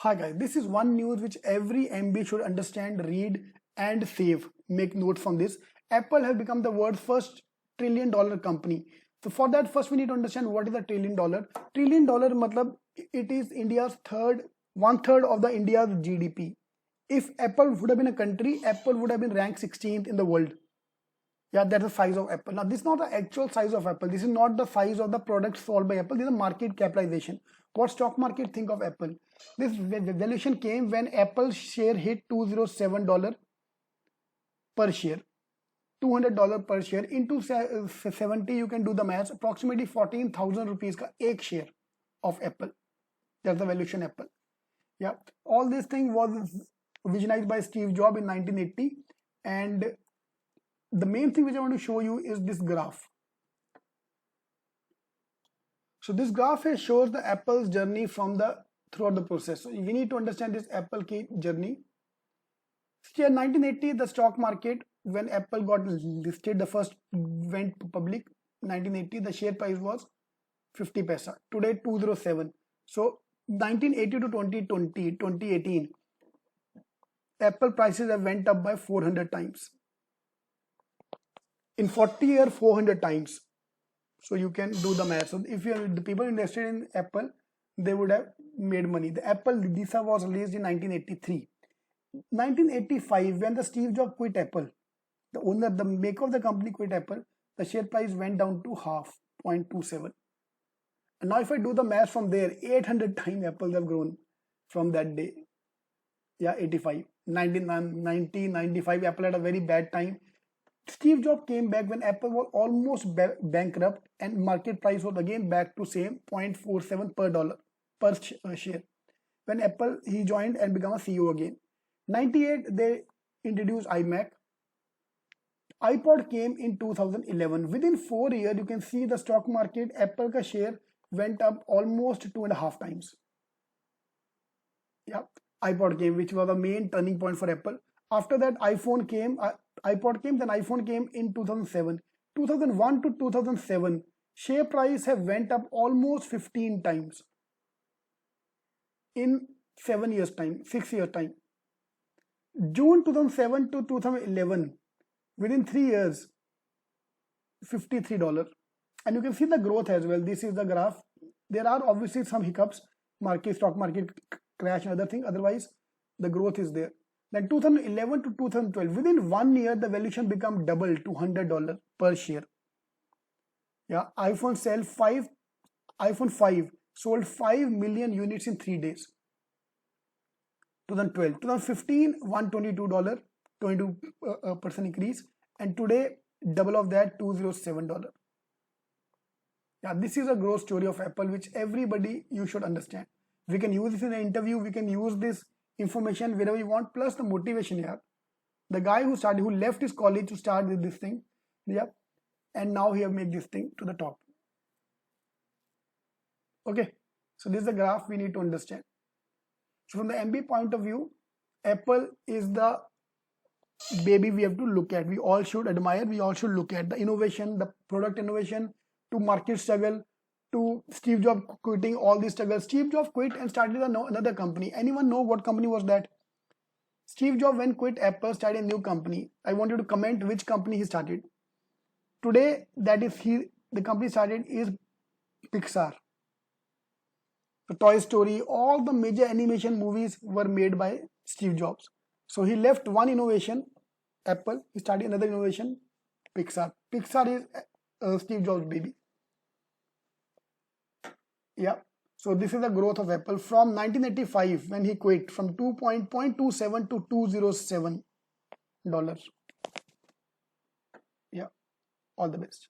Hi guys, this is one news which every MB should understand, read and save. Make note from this. Apple has become the world's first trillion-dollar company. So for that, first we need to understand what is a trillion dollar. Trillion dollar matlab it is India's one third of the India's GDP. If Apple would have been a country, Apple would have been ranked 16th in the world. Yeah, that's the size of Apple. Now, this is not the actual size of Apple. This is not the size of the product sold by Apple. This is a market capitalization. What stock market think of Apple? This valuation came when Apple's share hit $207 per share. $200 per share into 70, you can do the math. Approximately 14,000 rupees ka ek share of Apple. That's the valuation Apple. Yeah, all this thing was visionized by Steve Jobs in 1980, and the main thing which I want to show you is this graph. So this graph shows the Apple's journey from throughout the process. So you need to understand this Apple key journey. So in 1980, the stock market, when Apple got listed, the first went public. 1980, the share price was 50 paisa. Today 207. So 1980 to 2018, Apple prices have went up by 400 times. In 40 years, 400 times. So you can do the math. So if the people invested in Apple, they would have made money. The Apple Lisa was released in 1983. 1985, when the Steve Jobs quit Apple, the owner, the maker of the company quit Apple, the share price went down to half, 0.27. And now if I do the math from there, 800 times Apple have grown from that day. Yeah, 85. 1995, Apple had a very bad time. Steve Jobs came back when Apple was almost bankrupt, and market price was again back to same 0.47 per share. When Apple, he joined and became a CEO again. 98, they introduced iMac. iPod came in 2011. Within 4 years, you can see the stock market, Apple ka share went up almost 2.5 times. Yeah, iPod came, which was the main turning point for Apple. After that, iPhone came, iPod came, then iPhone came in 2007. 2001 to 2007, share price have went up almost 15 times in 7 years time, 6 years time. June 2007 to 2011, within 3 years, $53. And you can see the growth as well. This is the graph. There are obviously some hiccups, stock market crash and other thing. Otherwise, the growth is there. Then 2011 to 2012, within 1 year, the valuation become double to $100 per share. Yeah, iPhone 5 sold 5 million units in 3 days. 2012, 2015, $122, 22% increase, and today double of that, $207. Yeah, this is a growth story of Apple, which everybody you should understand. We can use this in an interview. We can use this information wherever you want, plus the motivation here. The guy who left his college to start with this thing, yeah, and now he have made this thing to the top. Okay, so this is the graph we need to understand. So from the MB point of view, Apple is the baby we have to look at. We all should admire, we all should look at the innovation, the product innovation, to market struggle, to Steve Jobs quitting, all these struggles. Steve Jobs quit and started another company. Anyone know what company was that? Steve Jobs, when quit Apple, started a new company. I want you to comment which company he started. Today, that is the company started is Pixar. The Toy Story, all the major animation movies were made by Steve Jobs. So he left one innovation, Apple. He started another innovation, Pixar. Pixar is Steve Jobs' baby. Yeah, so this is the growth of Apple from 1985 when he quit, from 2.27 to $207. Yeah, all the best.